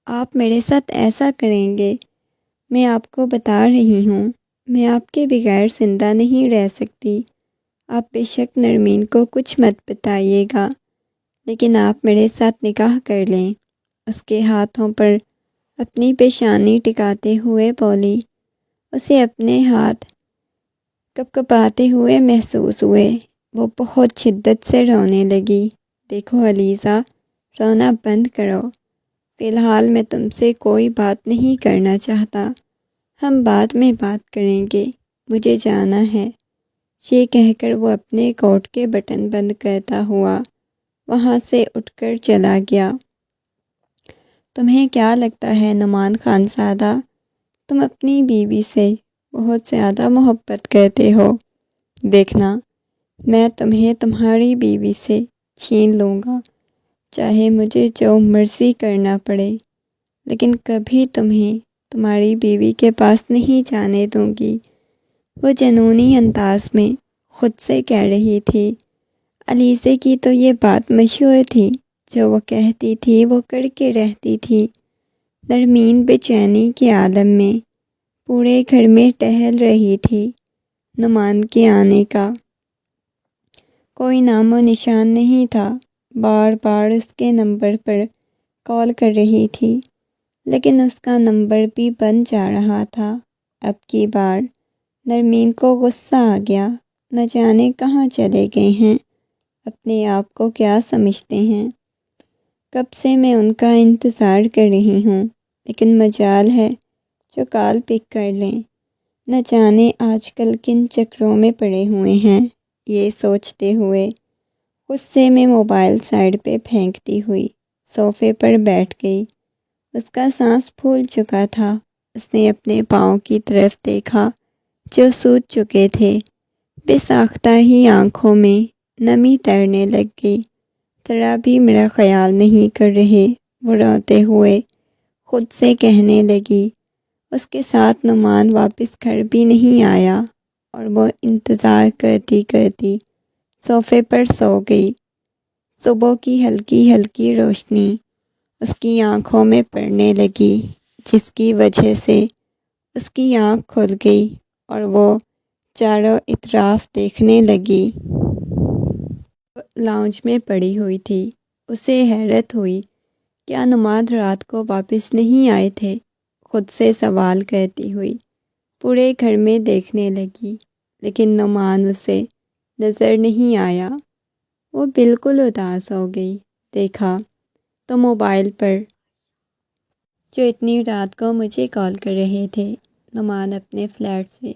آپ میرے ساتھ ایسا کریں گے، میں آپ کو بتا رہی ہوں میں آپ کے بغیر زندہ نہیں رہ سکتی۔ آپ بے شک نرمین کو کچھ مت بتائیے گا، لیکن آپ میرے ساتھ نکاح کر لیں۔ اس کے ہاتھوں پر اپنی پیشانی ٹکاتے ہوئے بولی۔ اسے اپنے ہاتھ کپکپاتے ہوئے محسوس ہوئے۔ وہ بہت شدت سے رونے لگی۔ دیکھو علیزہ، رونا بند کرو۔ فی الحال میں تم سے کوئی بات نہیں کرنا چاہتا، ہم بعد میں بات کریں گے، مجھے جانا ہے۔ یہ کہہ کر وہ اپنے کوٹ کے بٹن بند کرتا ہوا وہاں سے اٹھ کر چلا گیا۔ تمہیں کیا لگتا ہے نعمان خان زادہ، تم اپنی بیوی سے بہت زیادہ محبت کرتے ہو؟ دیکھنا، میں تمہیں تمہاری بیوی سے چھین لوں گا، چاہے مجھے جو مرضی کرنا پڑے، لیکن کبھی تمہیں تمہاری بیوی کے پاس نہیں جانے دوں گی۔ وہ جنونی انداز میں خود سے کہہ رہی تھی۔ علیزے کی تو یہ بات مشہور تھی، جو وہ کہتی تھی وہ کر کے رہتی تھی۔ نرمین بے چینی کے عالم میں پورے گھر میں ٹہل رہی تھی۔ نعمان کے آنے کا کوئی نام و نشان نہیں تھا۔ بار بار اس کے نمبر پر کال کر رہی تھی، لیکن اس کا نمبر بھی بند جا رہا تھا۔ اب کی بار نرمین کو غصہ آ گیا۔ نہ جانے کہاں چلے گئے ہیں، اپنے آپ کو کیا سمجھتے ہیں۔ کب سے میں ان کا انتظار کر رہی ہوں، لیکن مجال ہے جو کال پک کر لیں۔ نہ جانے آج کل کن چکروں میں پڑے ہوئے ہیں۔ یہ سوچتے ہوئے غصے میں موبائل سائڈ پہ پھینکتی ہوئی صوفے پر بیٹھ گئی۔ اس کا سانس پھول چکا تھا۔ اس نے اپنے پاؤں کی طرف دیکھا جو سوج چکے تھے۔ بے ساختہ ہی آنکھوں میں نمی تیرنے لگ گئی۔ ذرا بھی میرا خیال نہیں کر رہے، وہ روتے ہوئے خود سے کہنے لگی۔ اس کے ساتھ نعمان واپس گھر بھی نہیں آیا اور وہ انتظار کرتی کرتی صوفے پر سو گئی۔ صبح کی ہلکی ہلکی روشنی اس کی آنکھوں میں پڑنے لگی، جس کی وجہ سے اس کی آنکھ کھل گئی اور وہ چاروں اطراف دیکھنے لگی۔ لاؤنج میں پڑی ہوئی تھی۔ اسے حیرت ہوئی، کیا نعمان رات کو واپس نہیں آئے تھے؟ خود سے سوال کرتی ہوئی پورے گھر میں دیکھنے لگی، لیکن نعمان اسے نظر نہیں آیا۔ وہ بالکل اداس ہو گئی۔ دیکھا تو موبائل پر جو اتنی رات کو مجھے کال کر رہے تھے۔ نعمان اپنے فلیٹ سے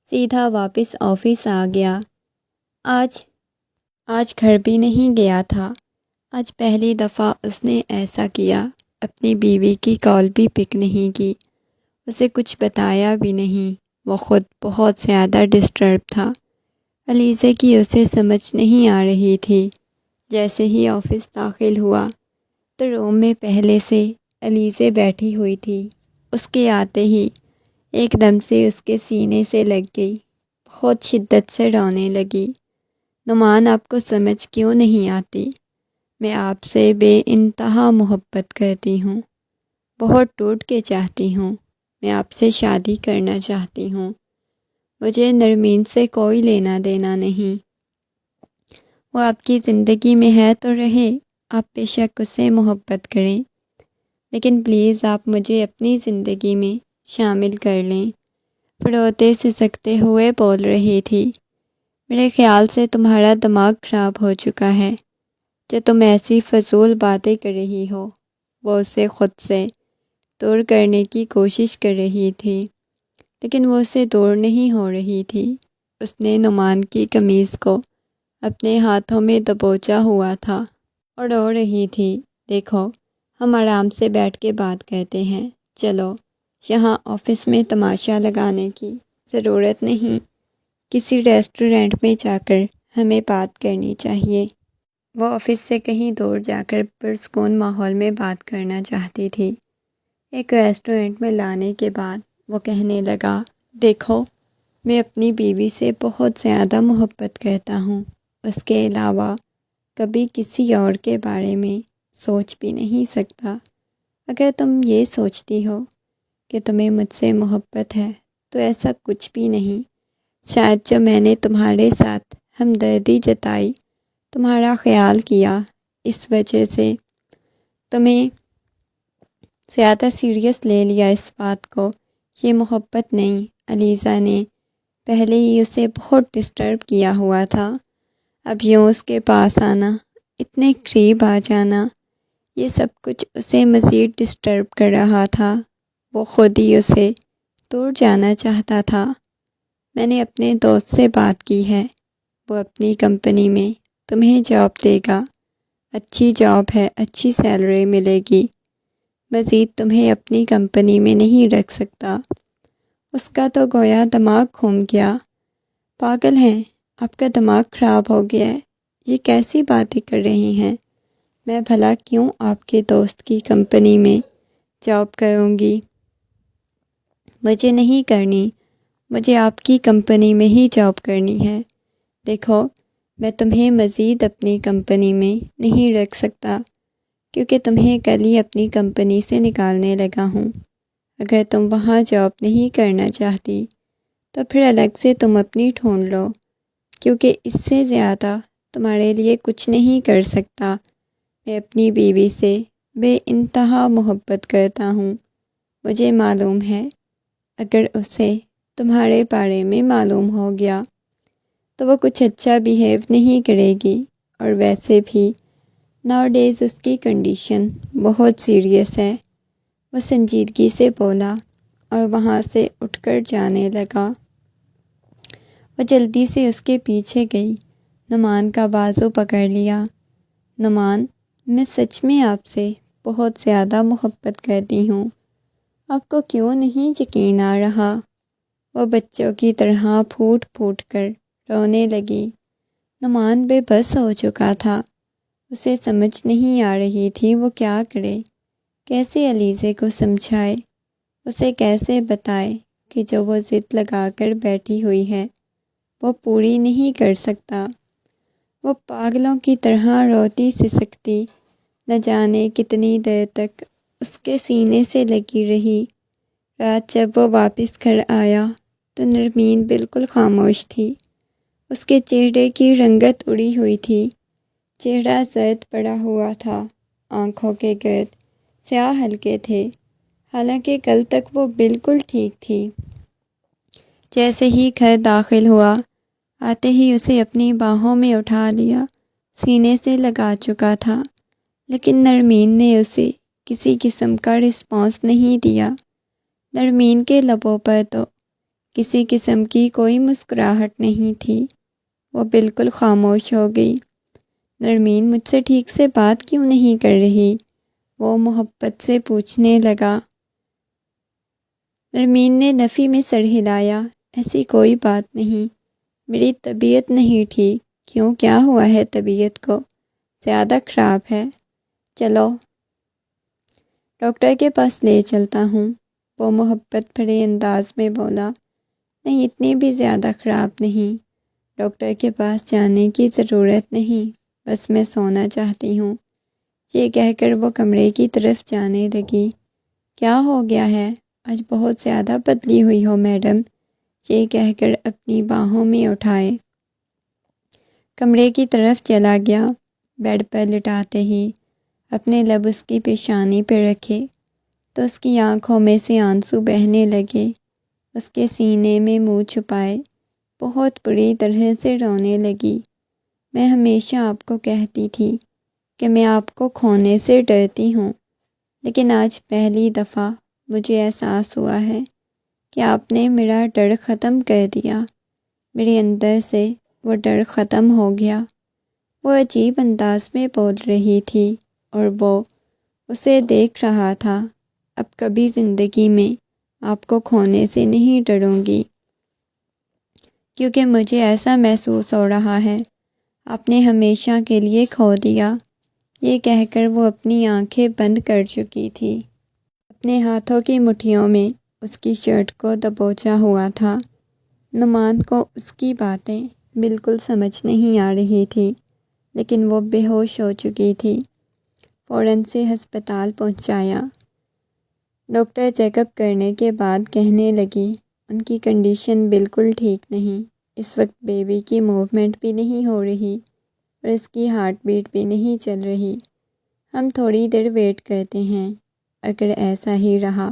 سیدھا واپس آفس آ گیا۔ آج گھر بھی نہیں گیا تھا۔ آج پہلی دفعہ اس نے ایسا کیا۔ اپنی بیوی کی کال بھی پک نہیں کی، اسے کچھ بتایا بھی نہیں۔ وہ خود بہت زیادہ ڈسٹرب تھا۔ علیزے کی اسے سمجھ نہیں آ رہی تھی۔ جیسے ہی آفس داخل ہوا تو روم میں پہلے سے علیزے بیٹھی ہوئی تھی۔ اس کے آتے ہی ایک دم سے اس کے سینے سے لگ گئی، بہت شدت سے رونے لگی۔ نعمان، آپ کو سمجھ کیوں نہیں آتی؟ میں آپ سے بے انتہا محبت کرتی ہوں، بہت ٹوٹ کے چاہتی ہوں۔ میں آپ سے شادی کرنا چاہتی ہوں۔ مجھے نرمین سے کوئی لینا دینا نہیں۔ وہ آپ کی زندگی میں ہے تو رہے، آپ بے شک اس سے محبت کریں، لیکن پلیز آپ مجھے اپنی زندگی میں شامل کر لیں۔ روتے سسکتے ہوئے بول رہی تھی۔ میرے خیال سے تمہارا دماغ خراب ہو چکا ہے جو تم ایسی فضول باتیں کر رہی ہو۔ وہ اسے خود سے دور کرنے کی کوشش کر رہی تھی، لیکن وہ اسے دور نہیں ہو رہی تھی۔ اس نے نعمان کی قمیض کو اپنے ہاتھوں میں دبوچا ہوا تھا اور رو رہی تھی۔ دیکھو، ہم آرام سے بیٹھ کے بات کرتے ہیں، چلو، یہاں آفس میں تماشا لگانے کی ضرورت نہیں، کسی ریسٹورنٹ میں جا کر ہمیں بات کرنی چاہیے۔ وہ آفس سے کہیں دور جا کر پرسکون ماحول میں بات کرنا چاہتی تھی۔ ایک ریسٹورنٹ میں لانے کے بعد وہ کہنے لگا، دیکھو، میں اپنی بیوی سے بہت زیادہ محبت کرتا ہوں۔ اس کے علاوہ کبھی کسی اور کے بارے میں سوچ بھی نہیں سکتا۔ اگر تم یہ سوچتی ہو کہ تمہیں مجھ سے محبت ہے تو ایسا کچھ بھی نہیں۔ شاید جو میں نے تمہارے ساتھ ہمدردی جتائی، تمہارا خیال کیا، اس وجہ سے تمہیں زیادہ سیریس لے لیا اس بات کو۔ یہ محبت نہیں۔ علیزہ نے پہلے ہی اسے بہت ڈسٹرب کیا ہوا تھا، اب یوں اس کے پاس آنا، اتنے قریب آ جانا، یہ سب کچھ اسے مزید ڈسٹرب کر رہا تھا۔ وہ خود ہی اسے دور جانا چاہتا تھا۔ میں نے اپنے دوست سے بات کی ہے، وہ اپنی کمپنی میں تمہیں جاب دے گا، اچھی جاب ہے، اچھی سیلری ملے گی، مزید تمہیں اپنی کمپنی میں نہیں رکھ سکتا۔ اس کا تو گویا دماغ گھوم گیا۔ پاگل ہیں، آپ کا دماغ خراب ہو گیا ہے، یہ کیسی باتیں کر رہی ہیں؟ میں بھلا کیوں آپ کے دوست کی کمپنی میں جاب کروں گی؟ مجھے نہیں کرنی، مجھے آپ کی کمپنی میں ہی جاب کرنی ہے۔ دیکھو، میں تمہیں مزید اپنی کمپنی میں نہیں رکھ سکتا، کیونکہ تمہیں کل ہی اپنی کمپنی سے نکالنے لگا ہوں۔ اگر تم وہاں جاب نہیں کرنا چاہتی تو پھر الگ سے تم اپنی ڈھونڈ لو، کیونکہ اس سے زیادہ تمہارے لیے کچھ نہیں کر سکتا۔ میں اپنی بیوی سے بے انتہا محبت کرتا ہوں۔ مجھے معلوم ہے اگر اسے تمہارے بارے میں معلوم ہو گیا تو وہ کچھ اچھا بیہیو نہیں کرے گی، اور ویسے بھی ناؤ ڈیز اس کی کنڈیشن بہت سیریس ہے۔ وہ سنجیدگی سے بولا اور وہاں سے اٹھ کر جانے لگا۔ وہ جلدی سے اس کے پیچھے گئی، نعمان کا بازو پکڑ لیا۔ نعمان، میں سچ میں آپ سے بہت زیادہ محبت کرتی ہوں، آپ کو کیوں نہیں یقین آ رہا؟ وہ بچوں کی طرح پھوٹ پھوٹ کر رونے لگی۔ نعمان بے بس ہو چکا تھا، اسے سمجھ نہیں آ رہی تھی وہ کیا کرے، کیسے علیزے کو سمجھائے، اسے کیسے بتائے کہ جو وہ ضد لگا کر بیٹھی ہوئی ہے وہ پوری نہیں کر سکتا۔ وہ پاگلوں کی طرح روتی سسکتی نہ جانے کتنی دیر تک اس کے سینے سے لگی رہی۔ رات جب وہ واپس گھر آیا تو نرمین بالکل خاموش تھی، اس کے چہرے کی رنگت اڑی ہوئی تھی، چہرہ زرد پڑا ہوا تھا، آنکھوں کے گرد سیاہ حلقے تھے، حالانکہ کل تک وہ بالکل ٹھیک تھی۔ جیسے ہی گھر داخل ہوا، آتے ہی اسے اپنی باہوں میں اٹھا لیا، سینے سے لگا چکا تھا، لیکن نرمین نے اسے کسی قسم کا رسپانس نہیں دیا۔ نرمین کے لبوں پر تو کسی قسم کی کوئی مسکراہٹ نہیں تھی، وہ بالکل خاموش ہو گئی۔ نرمین مجھ سے ٹھیک سے بات کیوں نہیں کر رہی؟ وہ محبت سے پوچھنے لگا۔ نرمین نے نفی میں سر ہلایا، ایسی کوئی بات نہیں، میری طبیعت نہیں ٹھیک۔ کیوں، کیا ہوا ہے طبیعت کو؟ زیادہ خراب ہے؟ چلو ڈاکٹر کے پاس لے چلتا ہوں، وہ محبت بھرے انداز میں بولا۔ نہیں، اتنی بھی زیادہ خراب نہیں، ڈاکٹر کے پاس جانے کی ضرورت نہیں، بس میں سونا چاہتی ہوں۔ یہ کہہ کر وہ کمرے کی طرف جانے لگی۔ کیا ہو گیا ہے؟ آج بہت زیادہ بدلی ہوئی ہو میڈم، یہ کہہ کر اپنی باہوں میں اٹھائے کمرے کی طرف چلا گیا۔ بیڈ پر لٹاتے ہی اپنے لب اس کی پیشانی پہ رکھے تو اس کی آنکھوں میں سے آنسو بہنے لگے، اس کے سینے میں منہ چھپائے بہت بری طرح سے رونے لگی۔ میں ہمیشہ آپ کو کہتی تھی کہ میں آپ کو کھونے سے ڈرتی ہوں، لیکن آج پہلی دفعہ مجھے احساس ہوا ہے کہ آپ نے میرا ڈر ختم کر دیا، میرے اندر سے وہ ڈر ختم ہو گیا۔ وہ عجیب انداز میں بول رہی تھی اور وہ اسے دیکھ رہا تھا۔ اب کبھی زندگی میں آپ کو کھونے سے نہیں ڈروں گی، کیونکہ مجھے ایسا محسوس ہو رہا ہے آپ نے ہمیشہ کے لیے کھو دیا۔ یہ کہہ کر وہ اپنی آنکھیں بند کر چکی تھی، اپنے ہاتھوں کی مٹھیوں میں اس کی شرٹ کو دبوچا ہوا تھا۔ نعمان کو اس کی باتیں بالکل سمجھ نہیں آ رہی تھی، لیکن وہ بے ہوش ہو چکی تھی۔ فوراً سے ہسپتال پہنچایا۔ ڈاکٹر چیک اپ کرنے کے بعد کہنے لگی ان کی کنڈیشن بالکل ٹھیک نہیں، اس وقت بیبی کی موومنٹ بھی نہیں ہو رہی، اور اس کی ہارٹ بیٹ بھی نہیں چل رہی۔ ہم تھوڑی دیر ویٹ کرتے ہیں، اگر ایسا ہی رہا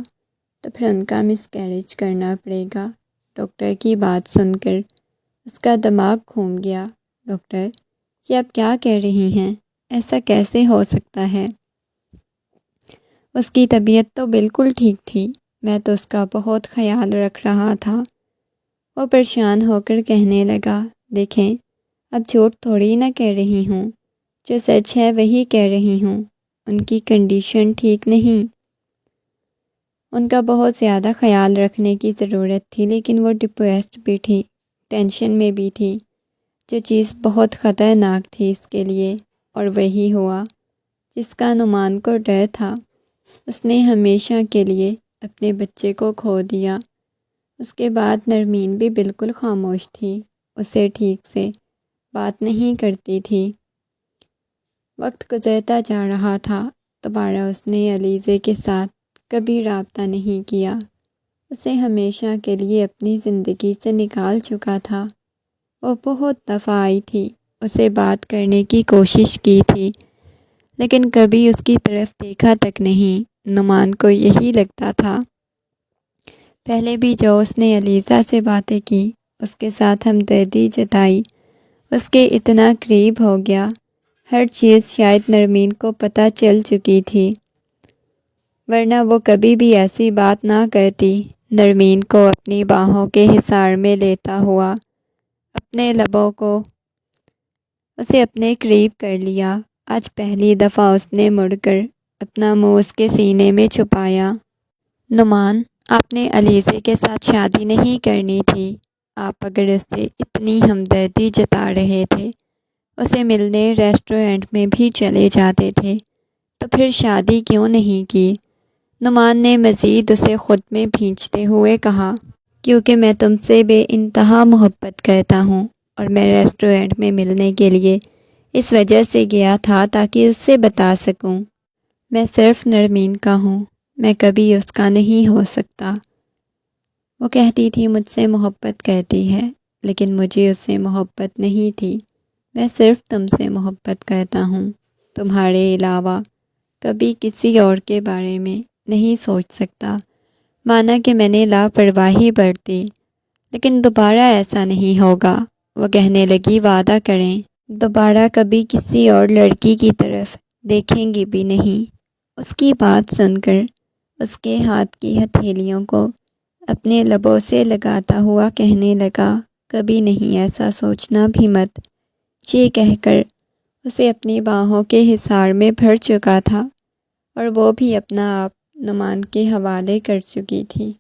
تو پھر ان کا مس کیریج کرنا پڑے گا۔ ڈاکٹر کی بات سن کر اس کا دماغ گھوم گیا۔ ڈاکٹر، یہ آپ کیا کہہ رہی ہیں؟ ایسا کیسے ہو سکتا ہے؟ اس کی طبیعت تو بالکل ٹھیک تھی، میں تو اس کا بہت خیال رکھ رہا تھا۔ وہ پریشان ہو کر کہنے لگا، دیکھیں، اب جھوٹ تھوڑی نہ کہہ رہی ہوں، جو سچ ہے وہی کہہ رہی ہوں۔ ان کی کنڈیشن ٹھیک نہیں، ان کا بہت زیادہ خیال رکھنے کی ضرورت تھی، لیکن وہ ڈپریسڈ بھی تھی، ٹینشن میں بھی تھی، جو چیز بہت خطرناک تھی اس کے لیے۔ اور وہی ہوا جس کا نعمان کو ڈر تھا۔ اس نے ہمیشہ کے لیے اپنے بچے کو کھو دیا۔ اس کے بعد نرمین بھی بالکل خاموش تھی، اسے ٹھیک سے بات نہیں کرتی تھی۔ وقت گزرتا جا رہا تھا، دوبارہ اس نے علیزے کے ساتھ کبھی رابطہ نہیں کیا۔ اسے ہمیشہ کے لیے اپنی زندگی سے نکال چکا تھا۔ وہ بہت دفعہ آئی تھی، اسے بات کرنے کی کوشش کی تھی، لیکن کبھی اس کی طرف دیکھا تک نہیں۔ نعمان کو یہی لگتا تھا، پہلے بھی جو اس نے علیزہ سے باتیں کی، اس کے ساتھ ہمدردی جتائی، اس کے اتنا قریب ہو گیا، ہر چیز شاید نرمین کو پتہ چل چکی تھی، ورنہ وہ کبھی بھی ایسی بات نہ کرتی۔ نرمین کو اپنی باہوں کے حصار میں لیتا ہوا اپنے لبوں کو اسے اپنے قریب کر لیا۔ آج پہلی دفعہ اس نے مڑ کر اپنا منہ اس کے سینے میں چھپایا۔ نعمان، آپ نے علیزے کے ساتھ شادی نہیں کرنی تھی۔ آپ اگر اس سے اتنی ہمدردی جتا رہے تھے، اسے ملنے ریسٹورنٹ میں بھی چلے جاتے تھے، تو پھر شادی کیوں نہیں کی؟ نعمان نے مزید اسے خود میں بھینچتے ہوئے کہا، کیونکہ میں تم سے بے انتہا محبت کرتا ہوں، اور میں ریسٹورنٹ میں ملنے کے لیے اس وجہ سے گیا تھا تاکہ اس سے بتا سکوں، میں صرف نرمین کا ہوں، میں کبھی اس کا نہیں ہو سکتا۔ وہ کہتی تھی مجھ سے محبت کرتی ہے، لیکن مجھے اس سے محبت نہیں تھی، میں صرف تم سے محبت کرتا ہوں، تمہارے علاوہ کبھی کسی اور کے بارے میں نہیں سوچ سکتا۔ مانا کہ میں نے لاپرواہی برتی، لیکن دوبارہ ایسا نہیں ہوگا۔ وہ کہنے لگی، وعدہ کریں، دوبارہ کبھی کسی اور لڑکی کی طرف دیکھیں گی بھی نہیں۔ اس کی بات سن کر اس کے ہاتھ کی ہتھیلیوں کو اپنے لبوں سے لگاتا ہوا کہنے لگا، کبھی نہیں، ایسا سوچنا بھی مت۔ یہ کہہ کر اسے اپنی باہوں کے حصار میں بھر چکا تھا، اور وہ بھی اپنا آپ نعمان کے حوالے کر چکی تھی۔